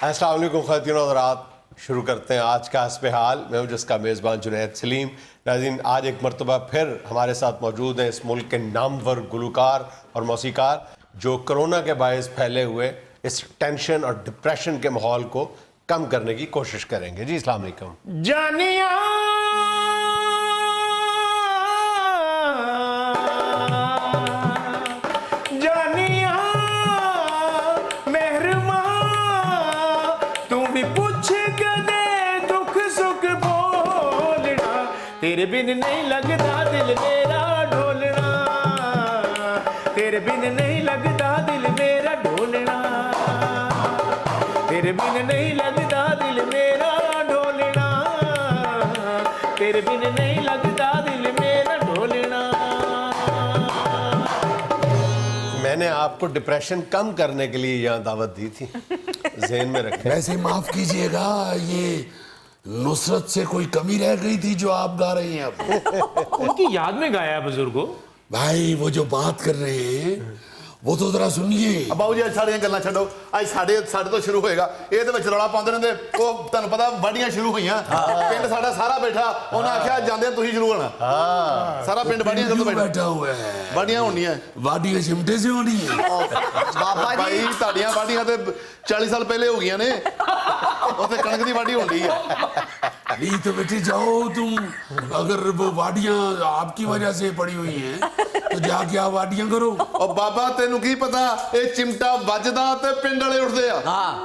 अस्सलाम वालेकुम ख़वातीन और हज़रात, शुरू करते हैं आज का हस्ब हाल। मैं हूँ जिसका मेज़बान जुनैद सलीम। नाज़रीन, आज एक मरतबा फिर हमारे साथ मौजूद हैं इस मुल्क के नामवर गुलकार और मौसीकार जो कोरोना के बायस फैले हुए इस टेंशन और डिप्रेशन के माहौल को कम करने की कोशिश करेंगे। जी अस्सलाम वालेकुम। जानिया जानिया मेहरमा तू भी पूछ के दे दुख सुख बोलना, तेरे बिन नहीं लगता दिल मेरा ढोलना, तेरे बिन नहीं लगता दिल मेरा ढोलना, तेरे बिन नहीं लगता दिल मेरा ढोलना, तेरे बिन नहीं लगता दिल मेरा ढोलना। मैंने आपको डिप्रेशन कम करने के लिए यहाँ दावत दी थी, ज़हन में रखें। वैसे माफ कीजिएगा, ये नुसरत से कोई कमी रह गई थी जो आप गा रही हैं अब। उनकी याद में गाया है बुजुर्गो। भाई वो जो बात कर रहे हैं वो तो जरा सुनिए। ਬਾਊ ਜੀ ਅੱਜ ਸਾਡੀਆਂ ਗੱਲਾਂ ਛੱਡੋ। ਅੱਜ ਸਾਡੇ ਤੋਂ ਸ਼ੁਰੂ ਹੋਏਗਾ। ਇਹ ਦੇ ਵਿੱਚ ਰੌਲਾ ਪਾਉਂਦੇ ਰਹਿੰਦੇ। ਉਹ ਤੁਹਾਨੂੰ ਪਤਾ ਵਾਢੀਆਂ ਸ਼ੁਰੂ ਹੋਈਆਂ, ਪਿੰਡ ਸਾਡਾ ਸਾਰਾ ਬੈਠਾ। ਉਹਨਾਂ ਆਖਿਆ ਜਾਂਦੇ ਤੁਸੀਂ ਸ਼ੁਰੂ ਹੋਣਾ। ਸਾਰਾ ਪਿੰਡ ਵਾਢੀਆਂ क्यों ਕਦੋਂ बैठा हुआ है? ਵਾਢੀਆਂ ਹੋਣੀਆਂ। वादियां चिमटे से होनी है। ਬਾਬਾ ਜੀ ਤੁਹਾਡੀਆਂ ਵਾਢੀਆਂ ਤੇ 40 ਸਾਲ ਪਹਿਲੇ ਹੋ ਗਈਆਂ ਨੇ। ਉੱਥੇ ਕਣਕ ਦੀ ਵਾਢੀ ਹੋਣੀ ਹੈ। नहीं तो बेटे जाओ तुम, अगर वो वादियां आपकी वजह से पड़ी हुई हैं तो जाके आप वादियां करो। ਉਹ ਬਾਬਾ ਤੈਨੂੰ ਕੀ ਪਤਾ, ਇਹ ਚਿਮਟਾ ਵੱਜਦਾ ਤੇ ਪਿੰਡ ਵਾਲੇ ਉੱਠਦੇ ਆ।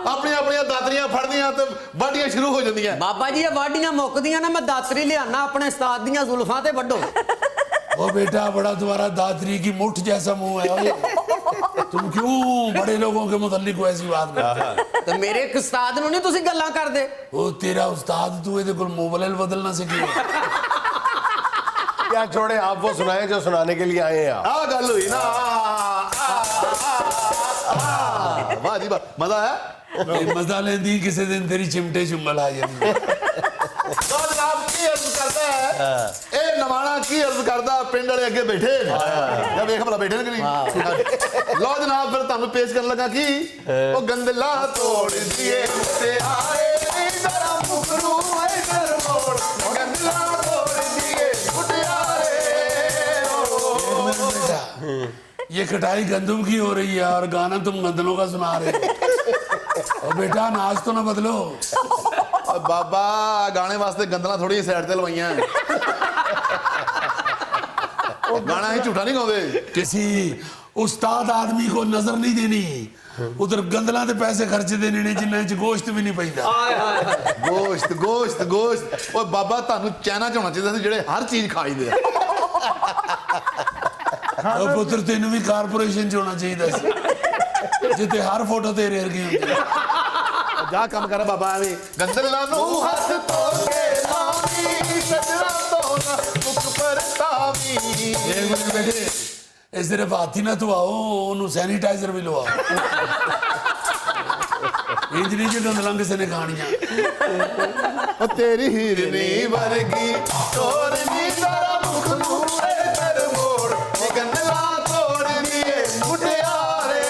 ਆਪਣੀਆਂ ਆਪਣੀਆਂ ਦਾਤਰੀਆਂ ਫੜਦੀਆਂ ਤੇ ਵਾਢੀਆਂ ਸ਼ੁਰੂ ਹੋ ਜਾਂਦੀਆਂ। ਬਾਬਾ ਜੀ ਇਹ ਵਾਢੀਆਂ ਮੁੱਕਦੀਆਂ ਨਾ, ਮੈਂ ਦਾਤਰੀ ਲਿਆਣਾ ਆਪਣੇ ਉਸਤਾਦ ਦੀਆਂ ਜ਼ੁਲਫਾਂ ਤੇ ਵੱਢੋ। वो बेटा बड़ा तुम्हारा दादरी की मुठ जैसा मुंह है। ओए, तुम क्यों बड़े लोगों के मुतल्लिक ऐसी बात करते हो? ਤੇ ਮੇਰੇ ਇੱਕ ਉਸਤਾਦ ਨੂੰ ਨਹੀਂ ਤੁਸੀਂ ਗੱਲਾਂ ਕਰਦੇ। वो तेरा उस्ताद तू ये कोई मोबाइल बदलना सीखे। क्या छोड़े, आप वो सुनाएं जो सुनाने के लिए आए हैं आप। ਆ ਗੱਲ ਹੋਈ ਨਾ। ਵਾਹ ਜੀ ਵਾਹ, ਮਜ਼ਾ ਆਇਆ। मजा लेंदी किसी दिन तेरी चिमटे चुंगल आ जाएगी। ਲੋ ਜਨਾਬ ਕੀ ਅਰਜ਼ ਕਰਦਾ ਹੈ ਇਹ ਨਵਾਣਾ, ਕੀ ਅਰਜ਼ ਕਰਦਾ ਪਿੰਡ ਵਾਲੇ ਅੱਗੇ ਬੈਠੇ ਨੇ। ਜਾਂ ਵੇਖ ਭਲਾ ਬੈਠੇ ਨੇ ਕਿ ਨਹੀਂ। ਲੋ ਜਨਾਬ ਫਿਰ ਤੁਹਾਨੂੰ ਪੇਸ਼ ਕਰਨ ਲੱਗਾ ਕੀ ਉਹ ਗੰਦਲਾ ਤੋੜ ਦੀਏ ਤੇ ਆਏ ਜ਼ਰਾ ਮੁਖਰੂ ਐ ਕਰ ਮੋੜ, ਗੰਦਲਾ ਤੋੜ ਦੀਏ ਮੁਟਿਆਰੇ। बेटा, ये कटाई गंदम की हो रही है और गाना तुम गंदलों का सुना रहे हो। और बेटा नाच तो ना बदलो। ਬਾਬਾ ਗਾਣੇ ਵਾਸਤੇ ਗੰਦਲਾਂ ਥੋੜੀ ਸਾਈਡ ਤੇ ਲਵਾਈਆਂ। ਉਹ ਗਾਣਾ ਹੀ ਝੂਠਾ ਨਹੀਂ ਗਾਉਂਦੇ। किसी उस्ताद आदमी को नजर नहीं देनी, उधर गंदला दे पैसे खर्च देने ने जिन्ना च गोश्त भी नहीं पैंदा। ਗੋਸ਼ਤ ਗੋਸ਼ਤ ਗੋਸ਼ਤ। ਓਏ ਬਾਬਾ ਤੁਹਾਨੂੰ ਚਾਈਨਾ ਚ ਹੋਣਾ ਚਾਹੀਦਾ ਸੀ ਜਿਹੜੇ ਹਰ ਚੀਜ਼ ਖਾਈਦੇ ਆ। और पुत्र तेन भी कारपोरेशन च होना चाहिए जिते हर फोटो तेरे वर्गी होंदी। ਜਾ ਕੰਮ ਕਰ ਬਾਬਾ ਐਵੇਂ ਗੰਦਲਾਂ ਨੂੰ ਹੱਥ ਧੋ ਕੇ ਲਾਵੀ ਸਜਣਾ ਤੋਂ ਨਾ ਮੁਖ ਪਰਤਾਵੀ। एक मिनट बेटे, इस तरफ हाथी ना तो आओ, ओनू सैनिटाइजर भी लवाओ। इंज नहीं जो गंदलां किसी ने खानियां। ਉਹ ਤੇਰੀ ਹੀਰਨੀ ਵਰਗੀ ਤੋਰਨੀ ਜ਼ਰਾ ਮੁਖ ਨੂੰ ਐ ਕਰ ਮੋੜ, ਨੀ ਗੰਦਲਾਂ ਤੋੜਨੀ ਏ ਮੁਟਿਆਰੇ।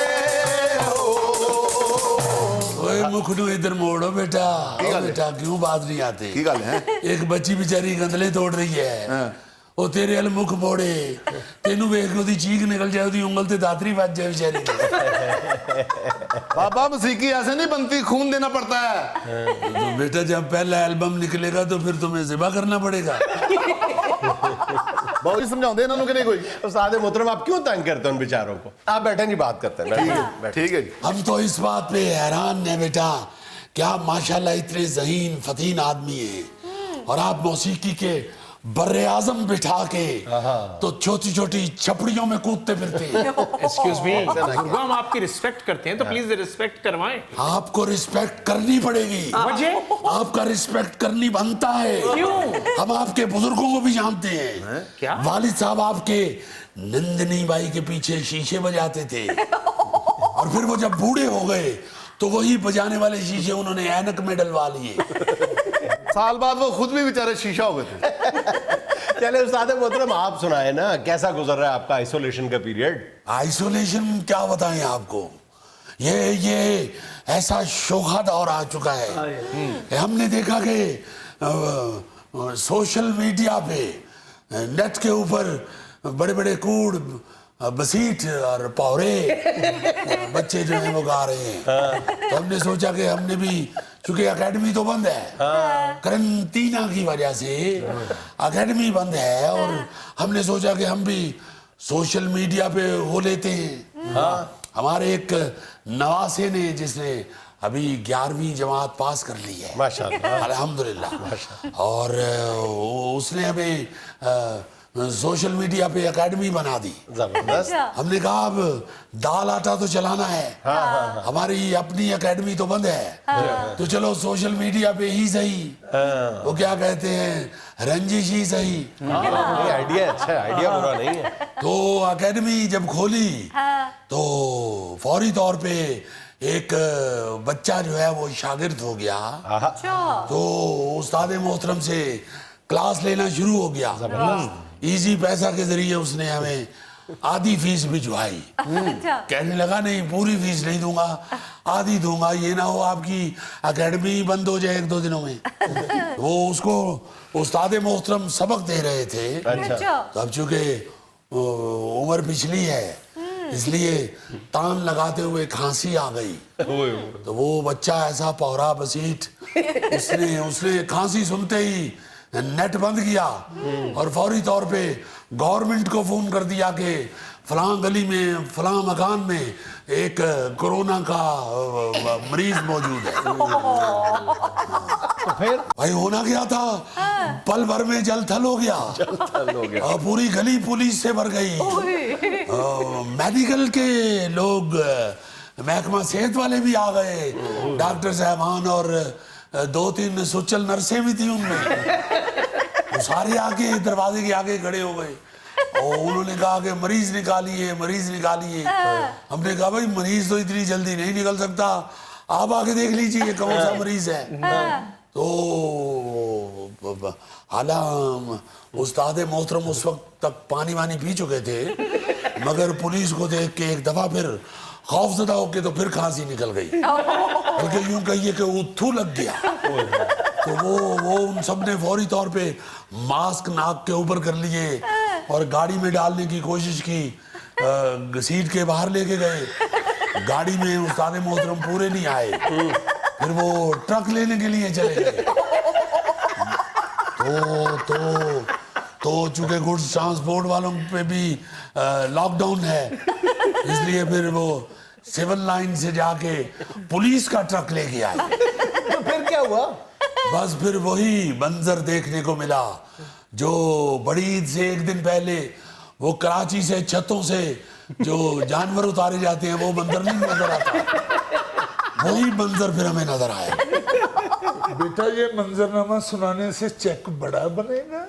ओए मुख नू इधर मोड़ो बेटा। की गल है? बेटा क्यों बात नहीं आती? ਕੀ ਗੱਲ ਹੈ? एक बच्ची बेचारी गंदले तोड़ रही है, ਉਹ ਤੇਰੇ ਵੱਲ ਮੁਖ ਮੋੜੇ, ਤੈਨੂੰ ਵੇਖ ਕੇ ਉਹਦੀ ਚੀਕ ਨਿਕਲ ਜਾਏ, ਉਹਦੀ ਉਂਗਲ ਤੇ ਦਾਤਰੀ ਵੱਜ ਜਾਏ ਵਿਚਾਰੀ ਦੀ। बाबा मौसीकी ऐसे नहीं बनती, खून देना पड़ता है। तो बेटा जब पहला एल्बम निकलेगा तो फिर तुम्हें ज़िबा करना पड़ेगा। बाबू जी समझाओ इन्होंने कि नहीं कोई। उस्ताद मोहतरम, आप क्यों तंग करते हैं उन बेचारों को? आप बैठे नहीं, बात करते हैं। बैठिए। ठीक है जी। हम तो इस बात पे हैरान हैं बेटा, क्या माशाल्लाह इतने ज़हीन फतीन आदमी हैं और आप मौसीकी के बर्रे आजम बिठा के तो छोटी छोटी छपड़ियों में कूदते फिरते हैं। एक्सक्यूज मी बुजुर्गो, हम आपकी रिस्पेक्ट करते हैं तो प्लीज रिस्पेक्ट करवाएं। आपको रिस्पेक्ट करनी पड़ेगी। वजह आपका रिस्पेक्ट करनी बनता है। क्यों? हम आपके बुजुर्गों को भी जानते हैं। क्या? वालिद साहब आपके नंदनी बाई के पीछे शीशे बजाते थे और फिर वो जब बूढ़े हो गए तो वही बजाने वाले शीशे उन्होंने ऐनक में डलवा लिए। साल बाद वो खुद भी बेचारे शीशा हो गए थे। चले उस्ताद मोहतरम, आप सुनाए ना, कैसा गुजर रहा है आपका आइसोलेशन का पीरियड? आइसोलेशन क्या बताएं आपको, ये ऐसा शोखा दौर आ चुका है। हमने देखा कि सोशल मीडिया पे नेट के ऊपर बड़े बड़े कूड़ बसीठ और पौरे बच्चे जो हैं वो गा रहे हैं। तो हमने सोचा कि हमने भी, चूंकि एकेडमी तो बंद है, करंटीना की वजह से एकेडमी बंद है, और हमने सोचा कि हम भी सोशल मीडिया पे हो लेते हैं। हमारे एक नवासे ने, जिसने अभी 11वीं जमात पास कर ली है माशाल्लाह, अल्हम्दुलिल्लाह, और उसने हमें सोशल मीडिया पे एकेडमी बना दी। जबरदस्त। हमने कहा अब दाल आटा तो चलाना है, हमारी अपनी एकेडमी तो बंद है, तो चलो सोशल मीडिया पे ही सही, वो क्या कहते हैं, रंजिश ही सही। ये आइडिया अच्छा है, आइडिया बुरा नहीं है। तो एकेडमी जब खोली तो फौरी तौर पे एक बच्चा जो है वो शागिर्द हो गया, तो उस्ताद मोहतरम से क्लास लेना शुरू हो गया। इजी पैसा के जरिए उसने हमें आधी फीस भिजवाई। कहने लगा नहीं, पूरी फीस नहीं दूंगा, आधी दूंगा, ये ना हो आपकी एकेडमी बंद हो जाए 1-2 दिनों में। वो उसको उस्ताद मोहतरम सबक दे रहे थे। तो अब चूंकि उम्र पिछली है, इसलिए तान लगाते हुए खांसी आ गई, तो वो बच्चा ऐसा पौरा बसीठ, उसने खांसी सुनते ही नेट बंद किया और फौरी तौर पे गवर्नमेंट को फोन कर दिया कि फलां गली में फलां मकान में एक कोरोना का मरीज मौजूद है। तो फिर भाई होना क्या था, पल भर में जल थल हो गया, और पूरी गली पुलिस से भर गई। मेडिकल के लोग, महकमा सेहत वाले भी आ गए, डॉक्टर साहबान, और 2-3 सुचल नर्सें भी थी उनमें। वो सारे आके दरवाजे के आगे खड़े हो गए और उन्होंने कहा कि मरीज निकालिए, मरीज निकालिए। हमने कहा भाई मरीज तो इतनी जल्दी नहीं निकल सकता, आप आके देख लीजिए कौन सा मरीज है। तो हालांकि उस्ताद मोहतरम उस वक्त तक पानी वानी पी चुके थे, मगर पुलिस को देख के एक दफा फिर खौफजदा होके तो फिर खांसी निकल गई, बल्कि यूं कहिए कि उथू लग गया। तो वो उन सब ने फौरी तौर पे मास्क नाक के ऊपर कर लिए और गाड़ी में डालने की कोशिश की, सीट के बाहर लेके गए। गाड़ी में उस्ताद मोहतरम पूरे नहीं आए, फिर वो ट्रक लेने के लिए चले गए। तो चूंकि गुड्स ट्रांसपोर्ट वालों पे भी लॉकडाउन है, इसलिए फिर वो सिविल लाइन से जाके पुलिस का ट्रक लेके आए। तो फिर क्या हुआ? बस फिर वही मंजर देखने को मिला जो बड़ी ईद से एक दिन पहले वो कराची से छतों से जो जानवर उतारे जाते हैं, वो मंजर नहीं नजर आता, वही मंजर फिर हमें नजर आया। बेटा ये मंजरनामा सुनाने से चेक बड़ा बनेगा।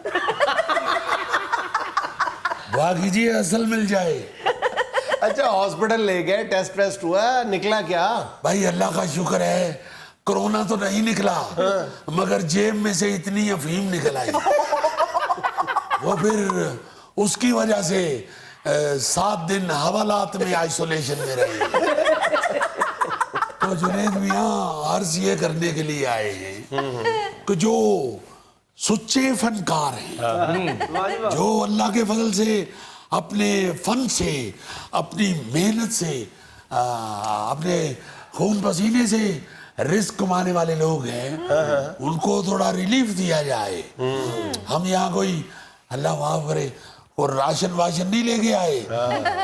दुआ कीजिए असल मिल जाए। अच्छा, हॉस्पिटल ले गए, टेस्ट वेस्ट हुआ, निकला क्या? भाई अल्लाह का शुक्र है कोरोना तो नहीं निकला, मगर जेब में से इतनी अफीम निकल आई, वो फिर उसकी वजह से 7 दिन हवालात में आइसोलेशन में रहे। तो जुनैद मियां अर्ज ये करने के लिए आए हैं कि जो सुच्चे फनकार हैं, जो अल्लाह के फजल से अपने फन से, अपनी मेहनत से, अपने खून पसीने से रिस्क कमाने वाले लोग हैं, उनको थोड़ा रिलीफ दिया जाए। हम यहाँ कोई अल्लाह माफ करे और राशन वाशन नहीं लेके आए,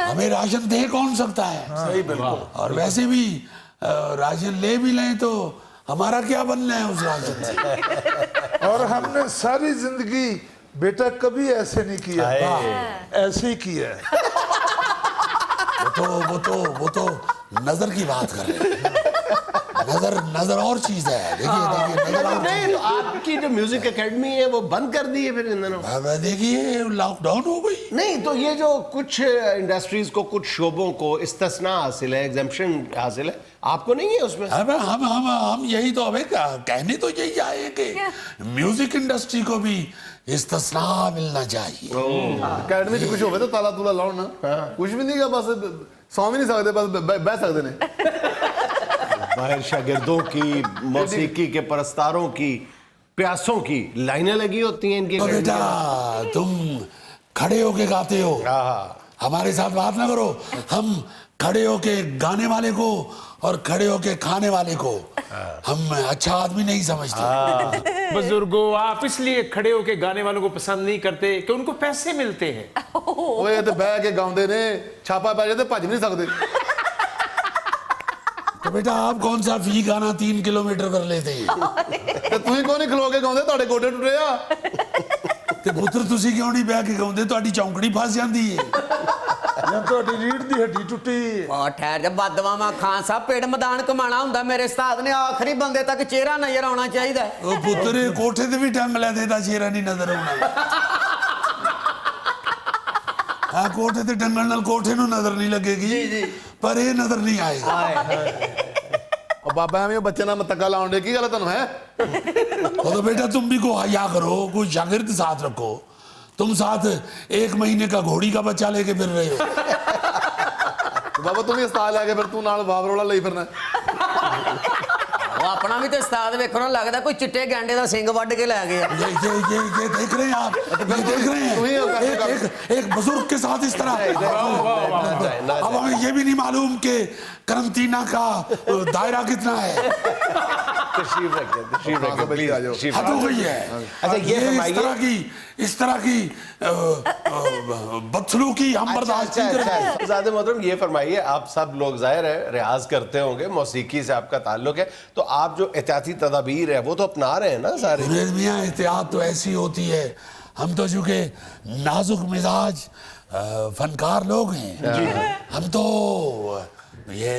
हमें राशन दे कौन सकता है? सही, बिल्कुल। और वैसे भी राशन ले भी लें तो हमारा क्या बनना है उस राशन से? और हमने सारी जिंदगी बेटा कभी ऐसे नहीं किया, ऐसे ही किया है। वो तो नजर की बात कर रहे हैं। नजर और चीज है। देखिए नजर और नहीं, तो आपकी जो म्यूजिक एकेडमी है वो बंद कर दी है फिर इन दिनों? देखिए लॉकडाउन हो गई। नहीं, तो ये जो कुछ इंडस्ट्रीज को, कुछ शोबों को इस्तिस्ना हासिल है, एग्जेम्पशन हासिल है, आपको नहीं है उसमें? हम यही तो हमें कहने तो यही आए कि म्यूजिक इंडस्ट्री को भी इस्तिस्ना मिलना चाहिए। अकेडमी च कुछ होवे तो ताला तुला लाओ ना, कुछ भी नहीं, बस सौ भी नहीं सकते, बस बह सकते ने। माहिर शागिर्दों की, मौसीकी के परस्तारों की, प्यासों की लाइनें लगी होती हैं इनकी। तो बेटा तुम खड़े होके गाते हो, हमारे साथ बात ना करो। हम खड़े होके गाने वाले को और खड़े होके खाने वाले को हम अच्छा आदमी नहीं समझते। बुजुर्गों, आप इसलिए खड़े होके गाने वालों को पसंद नहीं करते कि उनको पैसे मिलते हैं। ਓਏ ਤੇ ਬਹਿ ਕੇ ਗਾਉਂਦੇ ਨੇ, ਛਾਪਾ ਪੈ ਜਾਏ ਤੇ ਭੱਜ ਵੀ ਨਹੀਂ ਸਕਦੇ। तो बेटा आप कौन सा फी गाना 3 किलोमीटर कर लेते हैं? ਤੇ ਤੁਸੀਂ ਕਿਉਂ ਨਹੀਂ ਖਲੋ ਕੇ ਗਾਉਂਦੇ? ਤੁਹਾਡੇ ਗੋਡੇ ਟੁੱਟੇ ਆ। ਤੇ ਪੁੱਤਰ ਤੁਸੀਂ ਕਿਉਂ ਨਹੀਂ ਬਹਿ ਕੇ ਗਾਉਂਦੇ? ਤੁਹਾਡੀ ਚੌਂਕੜੀ ਫਸ ਜਾਂਦੀ ਹੈ। ਜਾਂ ਤੁਹਾਡੀ ਰੀੜ ਦੀ ਹੱਡੀ ਟੁੱਟੀ ਹੈ। ਆ ਠਹਿਰ ਜਾ ਬਦਵਾਵਾ ਖਾਨ ਸਾਹਿਬ, ਪਿੰਡ ਮੈਦਾਨ ਕਮਾਣਾ ਹੁੰਦਾ। ਮੇਰੇ ਉਸਤਾਦ ਨੇ ਆਖਰੀ ਬੰਦੇ ਤੱਕ ਚਿਹਰਾ ਨਜ਼ਰ ਆਉਣਾ ਚਾਹੀਦਾ। ਉਹ ਪੁੱਤਰ ਇਹ ਕੋਠੇ ਤੇ ਵੀ ਟੰਗ ਲੈ ਦੇ ਤਾਂ ਚਿਹਰਾ ਨਹੀਂ ਨਜ਼ਰ ਆਉਣਾ। ਆ ਕੋਠੇ ਤੇ ਟੰਗਣ ਨਾਲ ਕੋਠੇ ਨੂੰ ਨਜ਼ਰ ਨਹੀਂ ਲੱਗੇਗੀ, ਪਰ ਇਹ ਨਜ਼ਰ ਨਹੀਂ ਆਏਗਾ। ਉਹ ਬਾਬਾ ਐਵੇਂ ਉਹ ਬੱਚੇ ਨਾਲ ਮਤੱਕਾ ਲਾਉਣ ਦੇ, ਕੀ ਗੱਲ ਹੈ ਤੁਹਾਨੂੰ ਹੈ? तो बेटा तुम भी को हया करो, कोई शागिर्द साथ रखो। तुम साथ 1 महीने का घोड़ी का बच्चा लेके फिर रहे हो। ਬਾਬਾ ਤੂੰ ਵੀ ਉਸਤਾਦ ਲੈ ਕੇ ਫਿਰ ਤੂੰ ਨਾਲ ਵਾਵਰ ਵਾਲਾ ਲਈ ਫਿਰਨਾ। ਉਹ ਆਪਣਾ ਵੀ ਤੇ ਉਸਤਾਦ ਵੇਖੋ ਲੱਗਦਾ ਕੋਈ ਚਿੱਟੇ ਗੈਂਡੇ ਦਾ ਸਿੰਗ ਵੱਢ ਕੇ ਲੈ ਗਿਆ। ये देख रहे हैं आप, ये देख रहे हैं एक बुजुर्ग के साथ इस तरह। अब हमें ये भी नहीं मालूम कि करंटीना का दायरा कितना है। तशरीफ रखिए, तशरीफ रखिए, प्लीज आ जाओ। हद हो गई है। अच्छा, ये इस तरह की बदसलूकी हम बर्दाश्त नहीं करेंगे। ज़्यादा मोहतरम ये फरमाइए, आप सब लोग जाहिर है रियाज करते होंगे, मौसीकी से आपका ताल्लुक है, तो आप जो एहतियाती तदाबीर है वो तो अपना रहे हैं ना सारे? जुनैद मियां, एहतियात तो ऐसी होती है, हम तो चूंकि नाजुक मिजाज फनकार लोग हैं, हम तो ये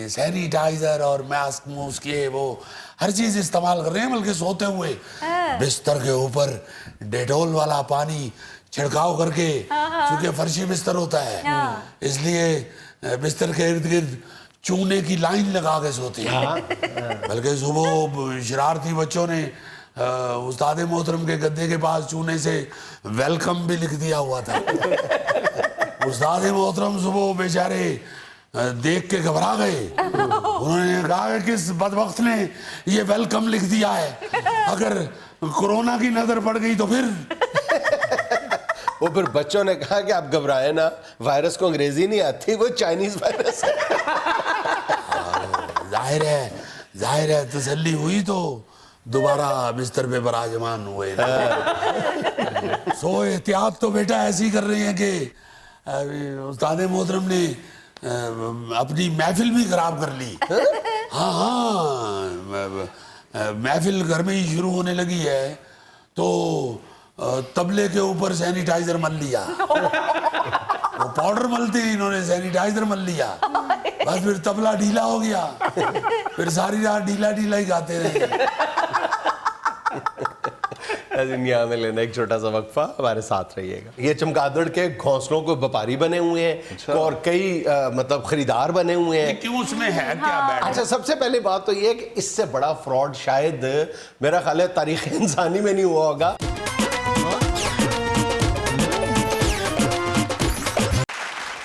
सैनिटाइजर और मास्क मूस्क ये वो हर चीज इस्तेमाल कर रहे हैं। बल्कि सोते हुए बिस्तर के ऊपर डेटोल वाला पानी छिड़काव करके, क्योंकि फर्शी बिस्तर होता है इसलिए बिस्तर के इर्द गिर्द चूने की लाइन लगा के सोते हैं। बल्कि सुबह शरारती बच्चों ने उस्ताद मोहतरम के गद्दे के पास चूने से वेलकम भी लिख दिया हुआ था। उस्ताद मोहतरम सुबह बेचारे देख के घबरा गए। उन्होंने कहा कि किस बदबख्त ने ये वेलकम लिख दिया है, अगर कोरोना की नजर पड़ गई तो फिर। वो फिर बच्चों ने कहा कि आप घबराए ना, वायरस को अंग्रेजी नहीं आती, वो चाइनीज वायरस है। जाहिर है तसल्ली हुई तो दोबारा बिस्तर पे बराजमान हुए। सो एहतियात तो बेटा ऐसी कर रही है कि उस्ताद मोहतरम ने अपनी महफिल भी खराब कर ली। हाँ, महफिल घर में ही शुरू होने लगी है तो तबले के ऊपर सैनिटाइजर मल लिया। वो पाउडर मलते हैं, इन्होंने सैनिटाइजर मल लिया। बस फिर तबला ढीला हो गया, फिर सारी रात ढीला ढीला ही गाते रहे। यहाँ में लेना एक छोटा सा वक्फा, हमारे साथ रहिएगा। ये चमगादड़ के घोंसलों को व्यापारी बने हुए हैं और कई मतलब खरीदार बने हुए हैं। क्यों उसमें है क्या बैठ? अच्छा, सबसे पहली बात तो ये कि इससे बड़ा फ्रॉड शायद मेरा ख्याल है तारीख इंसानी में नहीं हुआ होगा।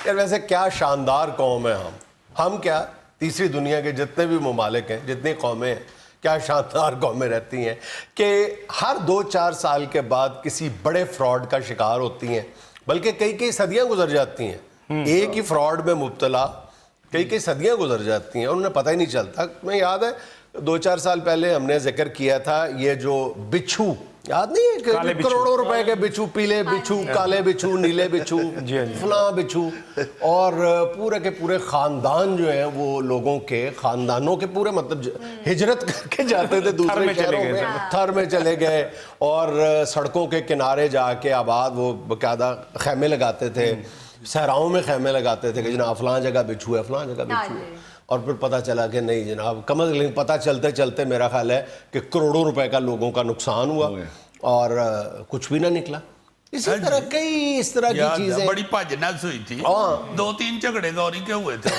यार वैसे क्या शानदार कौम है हम क्या तीसरी दुनिया के जितने भी ममालिक हैं, जितनी कौमें हैं, क्या शानदार कौमें रहती हैं कि हर 2-4 साल के बाद किसी बड़े फ्रॉड का शिकार होती हैं, बल्कि कई कई सदियां गुजर जाती हैं एक ही फ्रॉड में मुब्तला, कई कई सदियां गुजर जाती हैं और उन्हें पता ही नहीं चलता। मैं याद है 2-4 साल पहले हमने जिक्र किया था ये जो बिच्छू, याद नहीं है कि करोड़ों रुपए के बिच्छू, पीले बिच्छू, काले बिच्छू, नीले बिच्छू, फला बिच्छू, और पूरे के पूरे खानदान जो है वो लोगों के खानदानों के पूरे मतलब हिजरत करके जाते थे दूसरे शहरों में, थर में चले गए और सड़कों के किनारे जाके आबाद वो बाकायदा खैमे लगाते थे, सहराओं में खैमे लगाते थे कि जनाब फलां जगह बिच्छू है, फलां जगह बिच्छू है। और फिर पता चला कि नहीं जनाब, कम से कम पता चलते चलते मेरा ख्याल है कि करोड़ों रुपए का लोगों का नुकसान हुआ और कुछ भी ना निकला। इसी तरह कई इस तरह की चीजें बड़ी भजनस हुई थी। 2-3 झगड़े गौरी के हुए थे।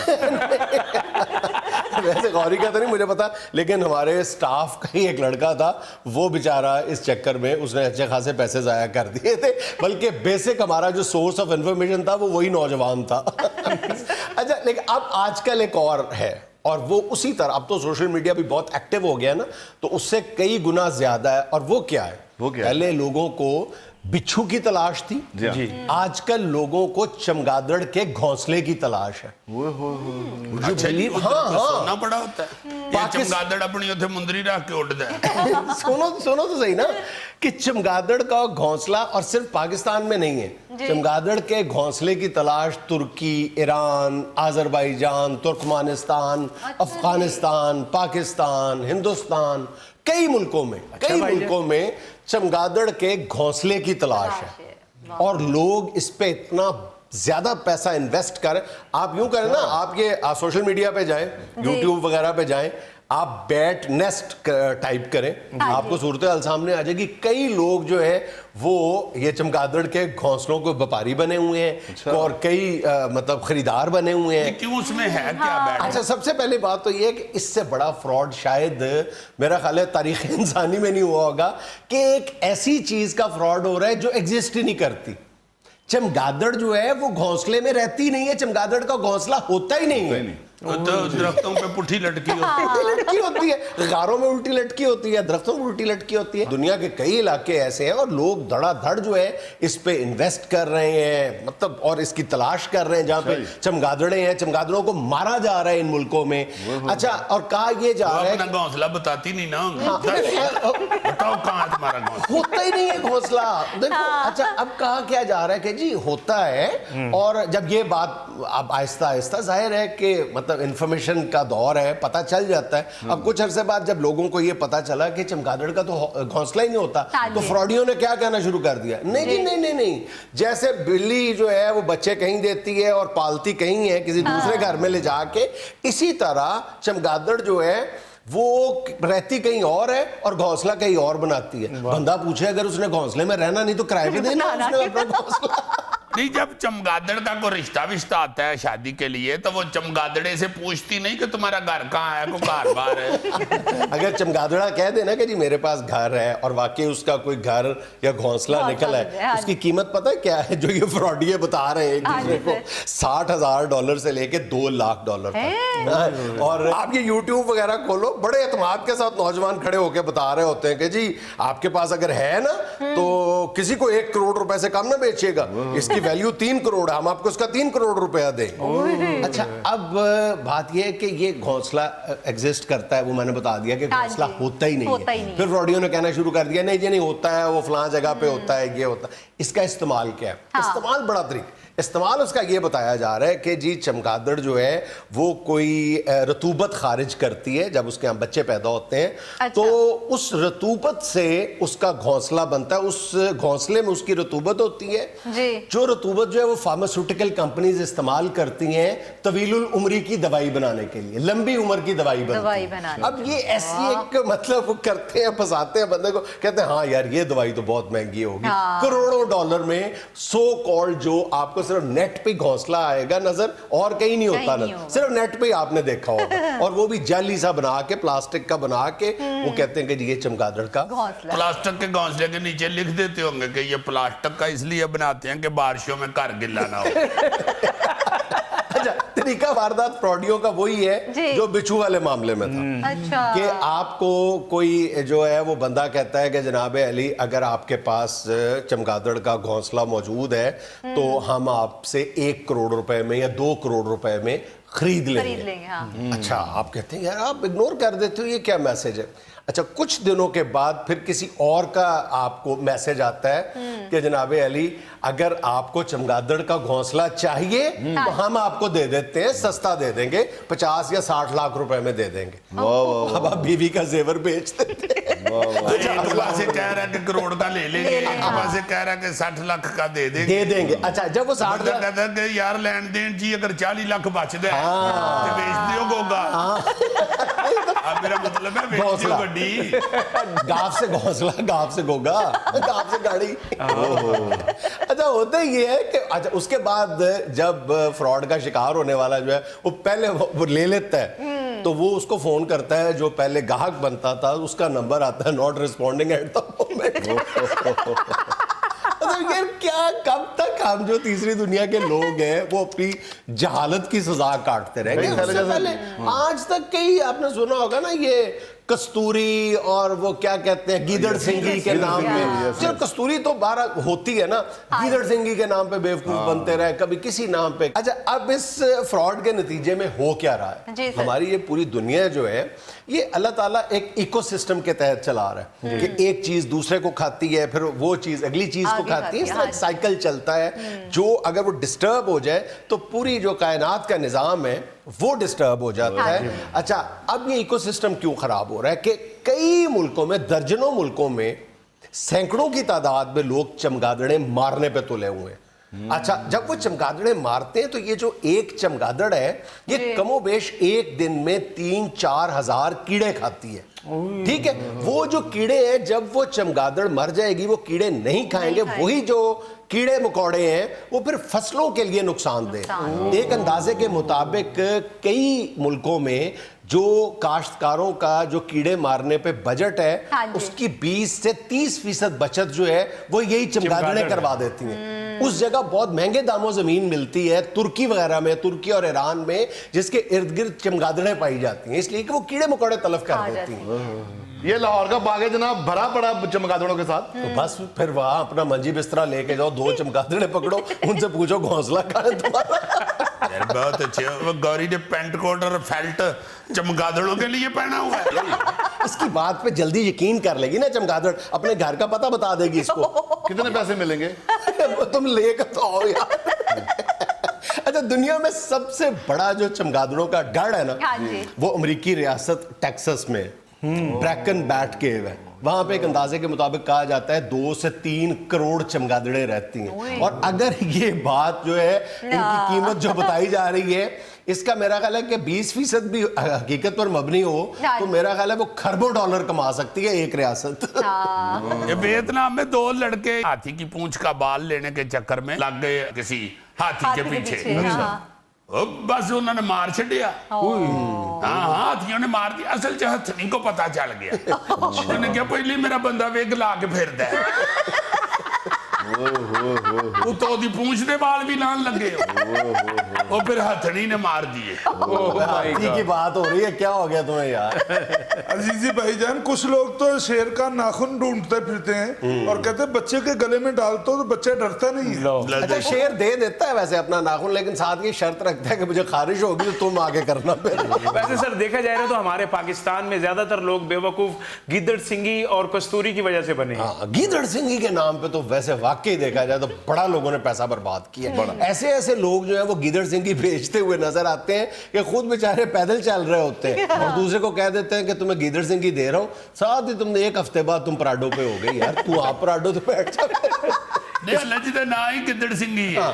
वैसे गौरी का तो नहीं मुझे पता, लेकिन हमारे स्टाफ का ही एक लड़का था, वो बेचारा इस चक्कर में उसने अच्छे खासे पैसे जाया कर दिए थे, बल्कि बेसिक हमारा जो सोर्स ऑफ इंफॉर्मेशन था वो वही नौजवान था। अच्छा, लेकिन अब आजकल एक और है और वो उसी तरह, अब तो सोशल मीडिया भी बहुत एक्टिव हो गया ना, तो उससे कई गुना ज्यादा है। और वो क्या है, वो क्या है? पहले लोगों को बिच्छू की तलाश थी, जी। आजकल लोगों को चमगादड़ के घोंसले की तलाश है। अच्छा जी, हाँ, हाँ। सोना पड़ा होता है ये चमगादड़ अपनी उथे मुंदरी रख के उड़ता है। सुनो तो सही ना, कि चमगादड़ का घोंसला, और सिर्फ पाकिस्तान में नहीं है, चमगादड़ के घोंसले की तलाश तुर्की, ईरान, आज़रबाईजान, तुर्कमानिस्तान, अफगानिस्तान, पाकिस्तान, हिंदुस्तान, कई मुल्कों में चमगादड़ के घोंसले की तलाश है। और लोग इस पे इतना ज्यादा पैसा इन्वेस्ट करें। आप यूं करें ना, आप ये सोशल मीडिया पे जाएं, यूट्यूब वगैरह पे जाएं, आप बैट नेस्ट टाइप करें, आपको सूरत हाल सामने आ जाएगी। कई लोग जो है वो ये चमगादड़ के घोंसलों को व्यापारी बने हुए हैं, और कई मतलब खरीदार बने हुए हैं। क्यों, उसमें है क्या बैठ? अच्छा, सबसे पहली बात तो ये है कि इससे बड़ा फ्रॉड शायद मेरा ख्याल है तारीख इंसानी में नहीं हुआ होगा, कि एक ऐसी चीज का फ्रॉड हो रहा है जो एग्जिस्ट ही नहीं करती। चमगादड़ जो है वो घोंसले में रहती नहीं है, चमगादड़ का घोंसला होता ही नहीं है। तो दरख्तों पे पुठी लटकी होती है। उल्टी लटकी होती है, गारों में उल्टी लटकी होती है, दरख्तों में उल्टी लटकी होती है। दुनिया के कई इलाके ऐसे हैं और लोग धड़ाधड़ जो है इस पे इन्वेस्ट कर रहे हैं, मतलब, और इसकी तलाश कर रहे हैं जहां पे चमगादड़े हैं। चमगादड़ों को मारा जा रहा है इन मुल्कों में। अच्छा, और कहा यह जा रहा है अपना घोंसला बताती नहीं ना, बताओ कहाँ है तुम्हारा घोंसला? होता ही नहीं है घोंसला। देखो, अच्छा, अब कहा क्या जा रहा है कि जी होता है, और जब ये बात अब आहिस्ता आहिस्ता, जाहिर है कि मतलब इंफॉर्मेशन का दौर है, पता चल जाता है। अब कुछ अरसे बाद जब लोगों को ये पता चला कि चमगादड़ का तो घोंसला ही नहीं होता, तो फ्रॉडियों ने क्या कहना शुरू कर दिया, नहीं जी, नहीं, जैसे बिल्ली जो है वो बच्चे कहीं देती है और पालती कहीं है किसी दूसरे घर में ले जाके, इसी तरह चमगादड़ जो है वो रहती कहीं और है और घोंसला कहीं और बनाती है। बंदा पूछे अगर उसने घोंसले में रहना नहीं तो किराए पे देना उसने अपना घोंसला। नहीं, जब चमगादड़ का कोई रिश्ता विश्ता आता है शादी के लिए, तो वो चमगादड़े से पूछती नहीं कि तुम्हारा घर कहाँ है, कोई घर बार है? अगर चमगादड़ा कह देना कि जी मेरे पास घर है, और वाकई उसका कोई घर या घोंसला निकला है, उसकी कीमत पता है क्या है? जो ये फ्रॉडिये बता रहे हैं एक दूसरे को, $60,000 से लेके $2 लाख तक। और आप ये यूट्यूब वगैरह खोलो, बड़े एतमाद के साथ नौजवान खड़े होकर बता रहे होते हैं कि जी आपके पास अगर है ना तो किसी को 1 करोड़ रुपए से कम ना बेचिएगा, इसकी वैल्यू 3 करोड़ है, हम आपको इसका 3 करोड़ रुपया देंगे। अच्छा, अब बात यह है कि ये घोंसला एग्जिस्ट करता है, वो मैंने बता दिया कि घोंसला होता ही नहीं है। फिर फ्रॉडियों ने कहना शुरू कर दिया नहीं जी नहीं होता है, वो फलां जगह पे होता है, ये होता है। इसका इस्तेमाल क्या है? इस्तेमाल बड़ा तरीका, इस्तेमाल उसका ये बताया जा रहा है कि जी चमगादड़ जो है वो कोई रतूबत खारिज करती है जब उसके यहाँ बच्चे पैदा होते हैं। अच्छा। तो उस रतूबत से उसका घोंसला बनता है, उस घोंसले में उसकी रतूबत होती है जी। जो रतूबत जो है वो फार्मास्यूटिकल कंपनीज इस्तेमाल करती हैं तवीलुल उम्री की दवाई बनाने के लिए, लंबी उम्र की दवाई बनाने। अब ये ऐसी एक मतलब वो करते हैं, फंसाते हैं बंदे को, कहते हैं हाँ यार ये दवाई तो बहुत महंगी होगी, करोड़ों डॉलर में सो कॉल्ड जो आपको सिर्फ नेट पे घोंसला आएगा नजर, और कहीं नहीं होता नजर, सिर्फ नेट पे ही आपने देखा होगा, और वो भी जाली सा बना के, प्लास्टिक का बना के, वो कहते हैं कि ये चमगादड़ का प्लास्टिक के घोंसले के नीचे लिख देते होंगे कि ये प्लास्टिक का इसलिए बनाते हैं कि बारिशों में घर गिला ना हो। अच्छा, तरीका वारदात फ्रॉडियों का वही है जो बिच्छू वाले मामले में था। अच्छा। कि आपको कोई जो है वो बंदा कहता है कि जनाब अली अगर आपके पास चमगादड़ का घोंसला मौजूद है तो हम आपसे 1 करोड़ रुपए में या 2 करोड़ रुपए में खरीद लेंगे। हाँ। अच्छा, आप कहते हैं यार आप इग्नोर कर देते हो, ये क्या मैसेज है? अच्छा, कुछ दिनों के बाद फिर किसी और का आपको मैसेज आता है कि जनाबे अली अगर आपको चमगादड़ का घोंसला चाहिए तो हम आपको दे देते हैं, सस्ता दे देंगे, 50 या 60 लाख रुपए में दे देंगे। अब आप बीवी का जेवर बेच देते हैं। एक पास से कह रहा है कि करोड़ का ले लेंगे, एक पास से कह रहा है कि 60 लाख का दे देंगे। अच्छा, जब वो 60 लाख कहता है कि यार लेन देन जी अगर 40 लाख बचदा है तो बेच दियो गोगा। अब मेरा मतलब है बेच दियो गड्डी, गाफ से घोंसला, गाफ से गोगा, गाफ से गाड़ी। अच्छा, होता ये है कि अच्छा उसके बाद जब फ्रॉड का शिकार होने वाला जो है वो पहले वो ले लेता है तो वो उसको फोन करता है, जो पहले ग्राहक बनता था उसका नंबर आता है not responding at the moment. यार क्या कब तक हम जो तीसरी दुनिया के लोग हैं वो अपनी जहालत की सजा काटते रहेंगे। उससे पहले आज तक कई आपने सुना होगा ना ये कस्तूरी और वो क्या कहते हैं गीदड़ सिंगी के नाम पे, चलो कस्तूरी तो 12 होती है ना, गीदड़ सिंगी के नाम पे बेवकूफ बनते रहे, कभी किसी नाम पे। अच्छा, अब इस फ्रॉड के नतीजे में हो क्या रहा है? हमारी ये पूरी दुनिया जो है ये अल्लाह ताला एक इकोसिस्टम के तहत चला रहा है कि एक चीज दूसरे को खाती है, फिर वो चीज अगली चीज को खाती है, इस तरह साइकिल चलता है। जो अगर वो डिस्टर्ब हो जाए तो पूरी जो कायनात का निजाम है वो डिस्टर्ब हो जाता है। अच्छा, अब ये इकोसिस्टम क्यों खराब हो रहा है कि कई मुल्कों में, दर्जनों मुल्कों में सैकड़ों की तादाद में लोग चमगादड़े मारने पे तुले हुए हैं। अच्छा, जब वो चमगादड़े मारते हैं तो ये जो एक चमगादड़ है ये कमोबेश एक दिन में 3-4 हजार कीड़े खाती है। ठीक है, वो जो कीड़े हैं जब वो चमगादड़ मर जाएगी वो कीड़े नहीं खाएंगे, वही जो कीड़े मकोड़े हैं वो फिर फसलों के लिए नुकसानदेह। एक अंदाजे के मुताबिक कई मुल्कों में जो काश्तकारों का जो कीड़े मारने पे बजट है उसकी 20 से 30% बचत जो है वो यही चमगादड़ें करवा देती हैं। उस जगह बहुत महंगे दामों जमीन मिलती है तुर्की वगैरह में, तुर्की और ईरान में, जिसके इर्द गिर्द चमगादड़ें पाई जाती हैं इसलिए कि वो कीड़े मकोड़े तलब कर देती हैं। ये लाहौर का बाग है जनाब, भरा पड़ा चमगादड़ों के साथ। तो बस फिर वहां अपना मंजी बिस्तरा लेके जाओ, 2 चमगादड़े पकड़ो, उनसे पूछो घोंसला कहाँ है तुम्हारा। यार बहुत अच्छे। वो गौरी ने पेंट कोट और फेल्ट चमगादड़ों के लिए पहना हुआ है। इसकी बात पे जल्दी यकीन कर लेगी ना चमगादड़, अपने घर का पता बता देगी इसको। कितने पैसे मिलेंगे? तुम लेकर तो आओ यार। अच्छा, दुनिया में सबसे बड़ा जो चमगादड़ों का गढ़ है ना वो अमेरिकी रियासत टेक्सास में ब्रैकन बैट केव है। वहां पे एक अंदाजे के मुताबिक कहा जाता है 2 से 3 करोड़ चमगादड़ें रहती हैं। और अगर ये बात जो है इनकी कीमत जो बताई जा रही है इसका मेरा ख्याल है कि 20% भी हकीकत पर मबनी हो तो मेरा ख्याल है वो खरबों डॉलर कमा सकती है एक रियासत। ये वियतनाम में 2 लड़के हाथी की पूंछ का बाल लेने के चक्कर में लग गए किसी हाथी के पीछे। बस उन्होंने मार छड़िया। हाँ, हाथियों ने मार दिया। असल च हथनी को पता चल गया। उन्होंने क्या पहले मेरा बंदा वेग ला के फिरदा है। तो दी पूंछ दे बाल भी लान लगे और फिर हथनी ने मार दिए। हाथी की बात हो रही है, क्या हो गया तुम्हें यार? अजीजी भाईजान, कुछ लोग तो शेर का नाखून ढूंढते फिरते हैं और कहते हैं बच्चे के गले में डालते हो तो बच्चा डरता नहीं है। अच्छा, शेर दे देता है वैसे अपना नाखून, लेकिन साथ ये शर्त रखता है कि मुझे खारिश होगी तो तुम आगे करना। वैसे सर देखा जाए ना तो हमारे पाकिस्तान में ज्यादातर लोग बेवकूफ गिद्दड़ सिंगी और कस्तूरी की वजह से बने। हाँ, गीदड़ सिंगी के नाम पे तो वैसे वाकई देखा जाए तो बड़ा लोगों ने पैसा बर्बाद किया। ऐसे ऐसे लोग जो है वो गीदड़ सिंगी बेचते हुए नजर आते हैं कि खुद बेचारे पैदल चल रहे होते हैं और दूसरे को कह देते हैं कि तुम्हें गीदड़ सिंगी दे रहा हूँ, साथ ही तुमने 1 हफ्ते बाद तुम पराडो पे हो गए। यार तू आप पराडो तो बैठ जा। नहीं, अल्लाह जी का ना ही गिद्दड़ सिंगी है।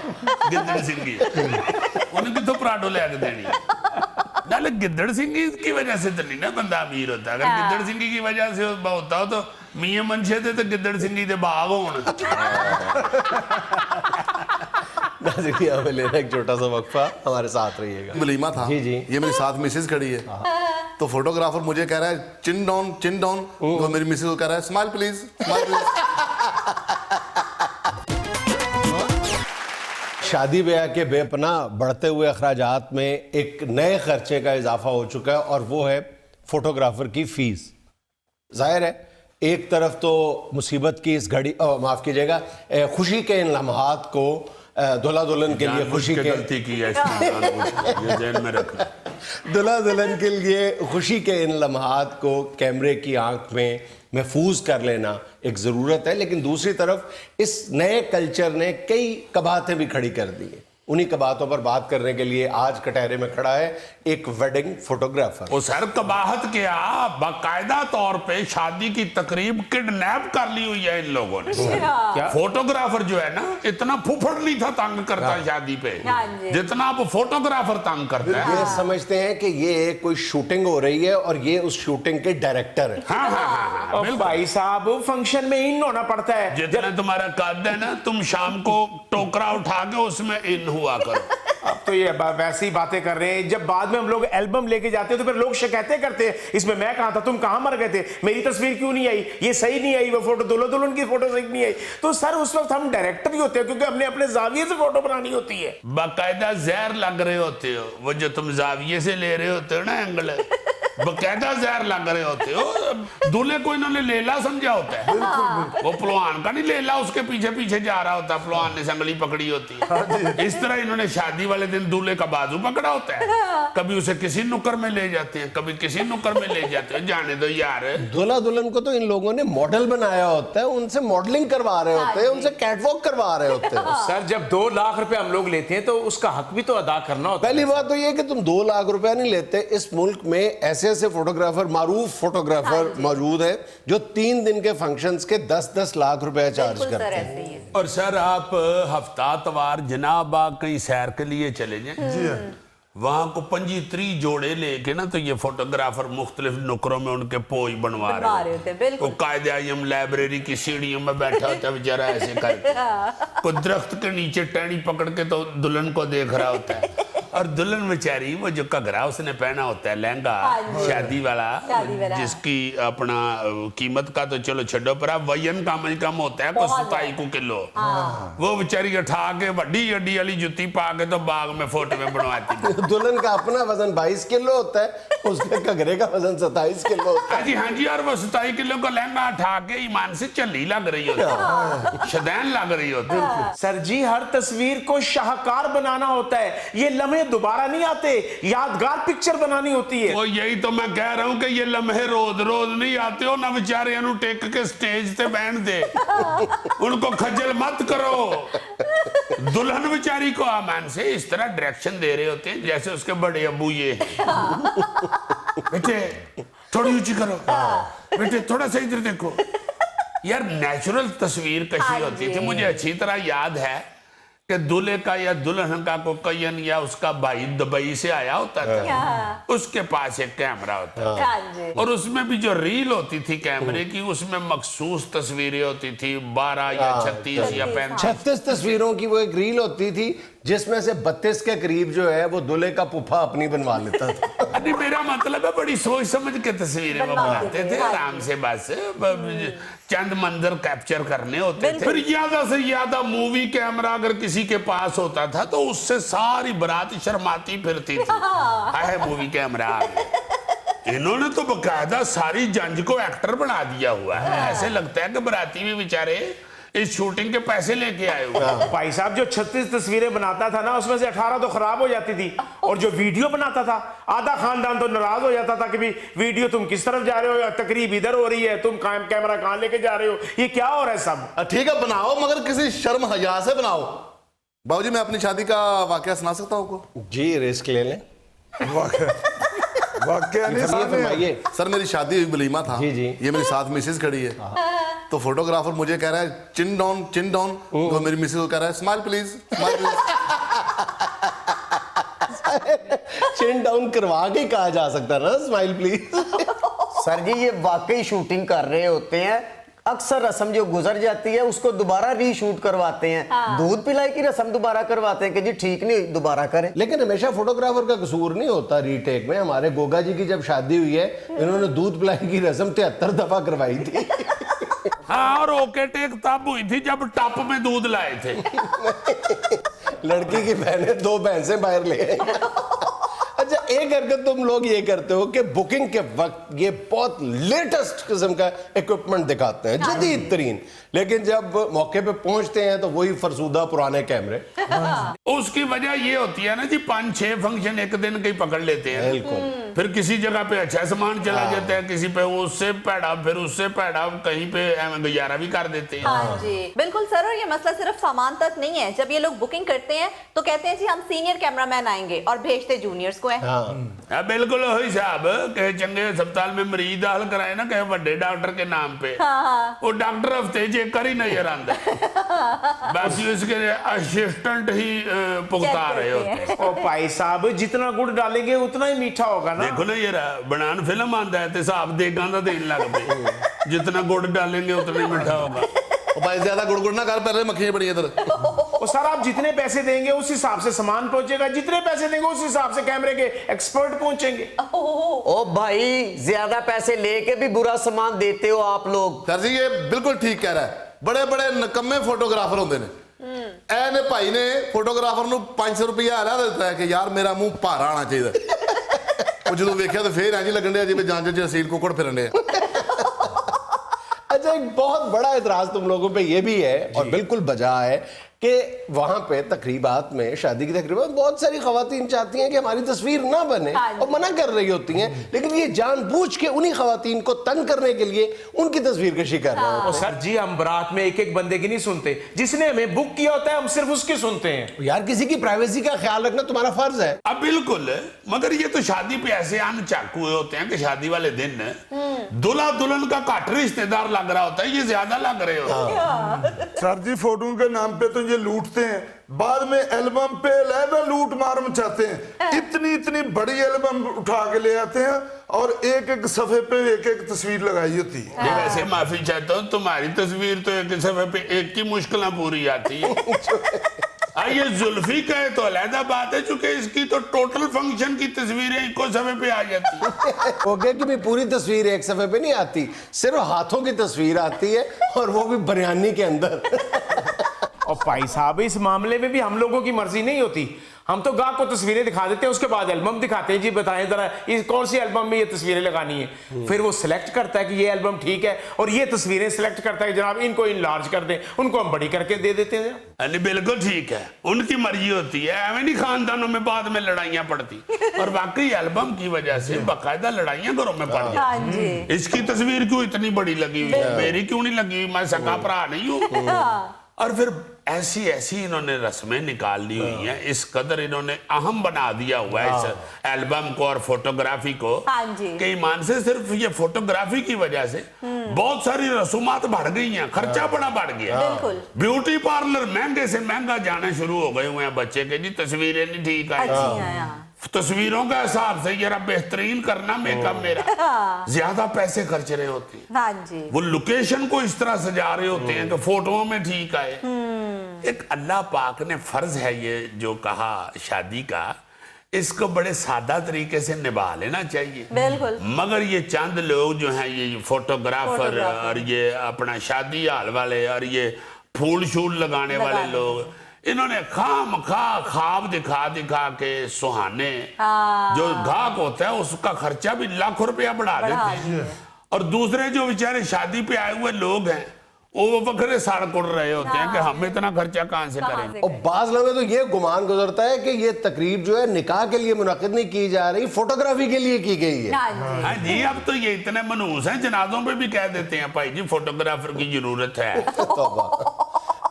गिद्दड़ सिंगी उन्हें कितों पराडो ले के देनी। नाले गिद्दड़ सिंगी की वजह से तो नहीं ना बंदा अमीर होता। अगर गिद्दड़ सिंगी की वजह से होता हो तो मियां मनशे थे तो गिद्दड़ सिंगी दे बाग होण। हमें लेना एक छोटा सा वक्फा, हमारे साथ रहिएगा। वलीमा था जी जी। ये मेरे साथ मिसेज खड़ी है तो फोटोग्राफर मुझे कह रहा है चिन डाउन, तो मेरी मिसेज को कह रहा है स्माइल प्लीज, स्माइल प्लीज। शादी ब्याह के बेपनाह बढ़ते हुए अखराजात में एक नए खर्चे का इजाफा हो चुका है और वो है फोटोग्राफर की फीस। जाहिर है एक तरफ तो मुसीबत की इस घड़ी, माफ कीजिएगा, खुशी के इन लम्हात को दुल्हा दुल्हन के लिए खुशी के गलती की है, ये ध्यान में रखना। दुल्हा दुल्हन के लिए खुशी के इन लम्हात को कैमरे की आंख में महफूज कर लेना एक ज़रूरत है, लेकिन दूसरी तरफ इस नए कल्चर ने कई कबाहतें भी खड़ी कर दी हैं। उन्हीं कबाहतों पर बात करने के लिए आज कटहरे में खड़ा है एक वेडिंग फोटोग्राफर। वो सर कबाहत क्या, बाकायदा तौर पे शादी की तकरीब किडनैप कर ली हुई है इन लोगों ने। क्या फोटोग्राफर जो है ना इतना फुफड़ नहीं था तंग करता शादी पे जितना अब फोटोग्राफर तंग करता है। ये समझते हैं कि ये कोई शूटिंग हो रही है और ये उस शूटिंग के डायरेक्टर है। हाँ, भाई साहब फंक्शन में इन होना पड़ता है। जितना तुम्हारा कद है ना, तुम शाम को टोकरा उठा के उसमें इन हुआ करो। अब तो ये वैसे ही बातें कर रहे हैं। जब बाद में हम लोग एल्बम लेके जाते हैं तो फिर लोग शिकायतें करते हैं, इसमें मैं कहाँ था, तुम कहाँ मर गए थे, मेरी तस्वीर क्यों नहीं आई, ये सही नहीं आई, वो फोटो दुल्हन दुल्हन की फोटो सही नहीं आई। तो सर उस वक्त हम डायरेक्टर ही होते हैं क्योंकि हमने अपने जाविये से फोटो बनानी होती है। बाकायदा जहर लग रहे होते हो, वो जो तुम जाविये से ले रहे होते हो ना एंगल, बकायदा जहर लग रहे होते हो। दूल्हे को इन्होंने लेला समझा होता है, वो पहलवान का नहीं लेला, उसके पीछे पीछे जा रहा होता है, पहलवान ने संगली पकड़ी होती है। इस तरह इन्होंने शादी वाले दिन दूल्हे का बाजू पकड़ा होता है, कभी उसे किसी नुक्कर में ले जाते हैं, कभी किसी नुक्कर में ले जाते हैं। जाने दो यार, दूल्हा दुल्हन को तो इन लोगों ने मॉडल बनाया होता है, उनसे मॉडलिंग करवा रहे होते हैं, उनसे कैटवॉक करवा रहे होते हैं। सर जब 2 लाख रुपए हम लोग लेते हैं तो उसका हक भी तो अदा करना होता है। पहली बात तो ये कि तुम 2 लाख रुपया नहीं लेते। इस मुल्क में ऐसे ऐसे फोटोग्राफर, मारूफ फोटोग्राफर मौजूद है जो 3 दिन के फंक्शंस के 10-10 लाख रुपया चार्ज करते हैं। और सर आप हफ्तावार जनाब कहीं सैर के लिए चले जाएं, वहां को 25-30 जोड़े लेके ना, तो ये फोटोग्राफर मुख्तलिफ नुकरों में उनके पोज बनवा रहे होते हैं। वो कायदे आज़म लाइब्रेरी की सीढ़ियों में बैठा होता है बेचारा ऐसे करके, कोई दरख्त के नीचे टहनी पकड़ के तो दुल्हन को देख रहा होता है। और दुल्हन बेचारी वो जो घघरा उसने पहना होता है, लहंगा शादी वाला, जिसकी अपना कीमत का तो चलो छड़ो पर वजन कम से कम होता है, 27 किलो, वो बेचारी उठा के वड्डी अड्डी वाली जुत्ती पा के तो बाग में फोटो में बनवाती। दुल्हन का अपना वजन 22 किलो होता है, उसके घघरे का वजन 27 किलो होता है। हाँ जी, और वो 27 किलो का लहंगा उठा के ईमान से चली लग रही होती है, शदैन लग रही होती है। सर जी हर तस्वीर को शाहकार बनाना होता है, ये लम्हे दोबारा नहीं आते, यादगार पिक्चर बनानी होती है। वो यही तो मैं कह रहा हूँ कि ये लम्हे रोज रोज नहीं आते हो ना, बेचारे टेक के स्टेज पे बैठ दे, उनको खज्जल मत करो। दुल्हन बेचारी को आमान से इस तरह डायरेक्शन दे रहे होते हैं जैसे उसके बड़े अबू ये बेटे थोड़ी ऊंची करो, बेटे थोड़ा सा इधर देखो। यार नेचुरल तस्वीर कशी होती थी। मुझे अच्छी तरह याद है कि दूल्हे का या दुल्हन का को कयन या उसका भाई दुबई से आया होता था, उसके पास एक कैमरा होता था, और उसमें भी जो रील होती थी कैमरे की, उसमें मखसूस तस्वीरें होती थी, 12 या 36 या 35 36 तस्वीरों की वो एक रील होती थी, जिसमें से 32 के करीब जो है वो दूल्हे का पुफा अपनी बनवा लेता था। अरे मेरा मतलब है बड़ी सोच समझ के तस्वीरें वो बनाते थे आराम से, बस चंद मंजर कैप्चर करने होते थे। फिर ज्यादा से ज्यादा मूवी कैमरा अगर किसी के पास होता था तो उससे सारी बारात शर्माती फिरती थी, है मूवी कैमरा आ गया। इन्होंने तो बकायदा सारी जंज को एक्टर बना दिया हुआ है, ऐसे लगता है कि बाराती भी बेचारे इस शूटिंग के पैसे लेके आए हुए। भाई साहब जो 36 तस्वीरें बनाता था ना, उसमें से 18 तो खराब हो जाती थी, और जो वीडियो बनाता था आधा खानदान तो नाराज हो जाता था कि भी वीडियो तुम किस तरफ जा रहे हो, या तकरीब इधर हो रही है, तुम कैमरा कहाँ लेके जा रहे हो, ये क्या हो रहा है सब। ठीक है बनाओ, मगर किसी शर्म हया से बनाओ। बाबूजी मैं अपनी शादी का वाकया सुना सकता हूँ आपको? जी रिस्क ले लें। वाकया नहीं फरमाइए। सर मेरी शादी हुई, वलीमा था, जी जी। ये मेरी साथ मिसेज खड़ी है, तो फोटोग्राफर मुझे कह रहा है चिन डाउन, तो मेरी मिसेज को कह रहा है smile please, smile please. Chin down करवा के कहा जा सकता ना स्माइल प्लीज। सर जी ये वाकई शूटिंग कर रहे होते हैं, अक्सर रस्म जो गुजर जाती है उसको दोबारा रीशूट करवाते हैं, दूध पिलाई की रस्म दोबारा करवाते हैं कि जी ठीक नहीं दोबारा करें। लेकिन हमेशा फोटोग्राफर का कसूर नहीं होता रीटेक में। हमारे गोगा जी की जब शादी हुई है, इन्होंने दूध पिलाई की रस्म 73 दफा करवाई थी। हाँ, और ओके टेक तब हुई थी जब टप में दूध लाए थे। लड़की की बहनें 2 भैंसें बाहर ले आई। अच्छा एक हरकत तुम लोग ये करते हो कि बुकिंग के वक्त ये बहुत लेटेस्ट किस्म का इक्विपमेंट दिखाते हैं, जदीद तरीन, लेकिन जब मौके पे पहुंचते हैं तो वही फरसूदा पुराने कैमरे। उसकी वजह ये होती है ना जी, 5-6 फंक्शन एक दिन के ही पकड़ लेते हैं, बिल्कुल। फिर किसी जगह पे अच्छा सामान चला जाता है, किसी पे उससे पैड़ा, फिर उससे पैड़ा, कहीं पे गुजारा भी कर देते हैं। हाँ जी बिल्कुल सर, और ये मसला सिर्फ सामान तक नहीं है। जब ये लोग बुकिंग करते हैं तो कहते हैं जी हम सीनियर कैमरामैन आएंगे, और भेजते जूनियर्स को है। हाँ, बिल्कुल वही साहब, कहे चंगे अस्पताल में मरीज दाखिल कराए ना कहे बड़े डॉक्टर के नाम पे, वो डॉक्टर हफ्ते चेक कर ही नजर आंदा, बाकी उसके असिस्टेंट ही पुगता रहे होते। ओ भाई साहब जितना गुड़ डालेंगे उतना ही मीठा होगा ना। देखो ना यार, बनान फिल्म आंदा है तो हिसाब देगा दा देन लग पे, जितना गुड़ डालेंगे उतना ही मीठा होगा। भाई ज्यादा गुड़गुड़ ना कर, पहले मक्खियां बड़ी इधर। और सर आप जितने पैसे देंगे उस हिसाब से सामान पहुंचेगा, जितने पैसे देंगे उस हिसाब से कैमरे के एक्सपर्ट पहुंचेंगे। ओ भाई, ज्यादा पैसे लेके भी बुरा सामान देते हो आप लोग। सर जी ये बिल्कुल ठीक कह रहा है, बड़े बड़े नकम्मे फोटोग्राफर होंगे ने ऐने भाई ने फोटोग्राफर ਨੂੰ 500 रुपया हला ਦਿੱਤਾ ਹੈ कि यार मेरा मुंह ਭਾਰਾ ਆਣਾ ਚਾਹੀਦਾ। ਉਹ ਜਦੋਂ ਵੇਖਿਆ ਤਾਂ ਫੇਰ ਇੰਜ ਲੱਗਣ ਡਿਆ ਜਿਵੇਂ ਜਾਂਚ ਚ ਅਸੀਲ ਕੁੱਕੜ ਫਿਰਨ ਡਿਆ। अच्छा, एक बहुत बड़ा एतराज तुम लोगों पे ये भी है और बिल्कुल बजा है कि वहां पे तकरीबात में, शादी की तकरीबात में बहुत सारी खवातीन चाहती हैं कि हमारी तस्वीर ना बने और मना कर रही होती हैं, लेकिन ये जानबूझ के उन्हीं खवातीन को तंग करने के लिए उनकी तस्वीर कशी कर रहे और सर जी हम बारात में एक एक बंदे की नहीं सुनते, जिसने हमें बुक किया होता है हम सिर्फ उसकी सुनते हैं। हो। यार किसी की प्राइवेसी का ख्याल रखना तुम्हारा फर्ज है। अब बिल्कुल, मगर ये तो शादी पे ऐसे अनचाक हुए होते हैं कि शादी वाले दिन दूल्हा दुल्हन का घट रिश्तेदार लग रहा होता है, ये ज्यादा लग रहे होते हैं। सर जी फोटो के नाम पे तो ये लूटते हैं, बाद में एल्बम पे अलहदा लूट मार मचाते हैं। इतनी इतनी बड़ी एल्बम उठा के ले आते हैं और एक एक सफे पे एक एक तस्वीर लगाई होती है। ये वैसे माफी चाहता हूँ, तुम्हारी तस्वीर तो एक सफे पे एक की मुश्किल पूरी आती है। ये जुल्फी का है तो अलहदा बात है, चूंकि इसकी तो टोटल फंक्शन की तस्वीरें इको सफे पे आ जाती है। ओके कि भी पूरी तस्वीर एक सफे पे नहीं आती, सिर्फ हाथों की तस्वीर आती है और वो भी बरयानी के अंदर। और भाई साहब इस मामले में भी हम लोगों की मर्जी नहीं होती, हम तो गाहक को तस्वीरें दिखा देते हैं, उसके बाद एल्बम दिखाते हैं, जी बताएं जरा इस कौन सी एल्बम में ये तस्वीरें लगानी है। फिर वो सिलेक्ट करता है कि ये एल्बम ठीक है और ये तस्वीरें सिलेक्ट करता है कि जनाब इनको इनलार्ज कर दें, उनको हम बड़ी करके दे देते हैं। नहीं बिल्कुल ठीक है, उनकी मर्जी होती है, एवं नहीं खानदानों में बाद में लड़ाइयां पड़ती। और वाकई एल्बम की वजह से बाकायदा लड़ाइयां घरों में पड़ जाती। इसकी तस्वीर क्यों इतनी बड़ी लगी हुई है, मेरी क्यों नहीं लगी हुई, मैं सगा भरा नहीं हूँ। और फिर ऐसी ऐसी इन्होंने रस्में निकाल ली हुई हैं, इस कदर इन्होंने अहम बना दिया हुआ है इस एल्बम को और फोटोग्राफी को कि ईमान से सिर्फ ये फोटोग्राफी की वजह से बहुत सारी रसूमात बढ़ गई हैं, खर्चा बड़ा बढ़ गया। ब्यूटी पार्लर महंगे से महंगा जाने शुरू हो गए हुए हैं बच्चे के, जी तस्वीरें नहीं ठीक आई, तस्वीरों का हिसाब से जरा बेहतरीन करना मेकअप मेरा, ज्यादा पैसे खर्च रहे होते हैं। वो लोकेशन को इस तरह सजा रहे होते हैं कि फोटोओं में ठीक आए। एक अल्लाह पाक ने फर्ज है ये जो कहा शादी का, इसको बड़े सादा तरीके से निभा लेना चाहिए। बिल्कुल। मगर ये चंद लोग जो हैं, ये फोटोग्राफर और ये अपना शादी हाल वाले और ये फूल शूल लगाने वाले लोग, इन्होंने ख्वाब दिखा दिखा के सुहाने जो गाहक होता है उसका खर्चा भी लाखों रुपया बढ़ा देते हैं। और दूसरे जो बेचारे शादी पे आए हुए लोग हैं वो वक्रे साड़ उड़ रहे होते हैं कि हम इतना खर्चा कहां से करेंगे। और बाज लोगों में तो ये गुमान गुजरता है कि ये तकरीब जो है निकाह के लिए मुनाकिद नहीं की जा रही, फोटोग्राफी के लिए की गई है। हाँ जी, अब तो ये इतने मनहूस हैं, जनाजों पे भी कह देते हैं भाई जी फोटोग्राफर की जरूरत है।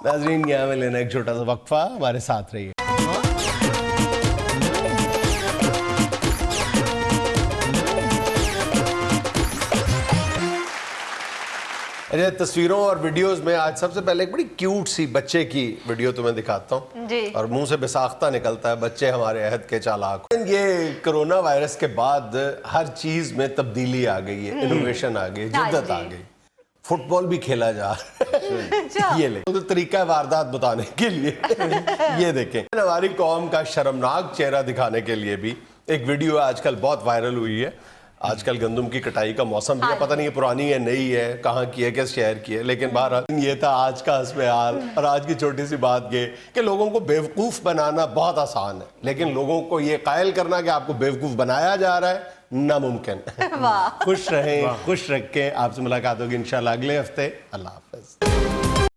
नाजरीन यहाँ में लेना एक छोटा सा वक्फा, हमारे साथ रहिए। अरे तस्वीरों और वीडियोस में आज सबसे पहले एक बड़ी क्यूट सी बच्चे की वीडियो तुम्हें दिखाता हूँ और मुंह से बेसाख्ता निकलता है, बच्चे हमारे अहद के चालाक। ये कोरोना वायरस के बाद हर चीज में तब्दीली आ गई है, इनोवेशन आ गई, जिद्दत आ गई, फुटबॉल भी खेला जा रहा है। ये ले तो तरीका है वारदात बताने के लिए। ये देखें, हमारी कौम का शर्मनाक चेहरा दिखाने के लिए भी एक वीडियो आजकल बहुत वायरल हुई है। आजकल गंदम की कटाई का मौसम भी है, पता नहीं ये पुरानी है नई है, कहाँ की है, किस शहर की है, लेकिन बहरहाल ये था आज का हस्बे-हाल। और आज की छोटी सी बात ये कि लोगों को बेवकूफ़ बनाना बहुत आसान है, लेकिन लोगों को ये कायल करना कि आपको बेवकूफ़ बनाया जा रहा है नामुमकिन। खुश रहें, खुश रखें। आपसे मुलाकात होगी इंशाल्लाह अगले हफ्ते। अल्लाह हाफ़िज़।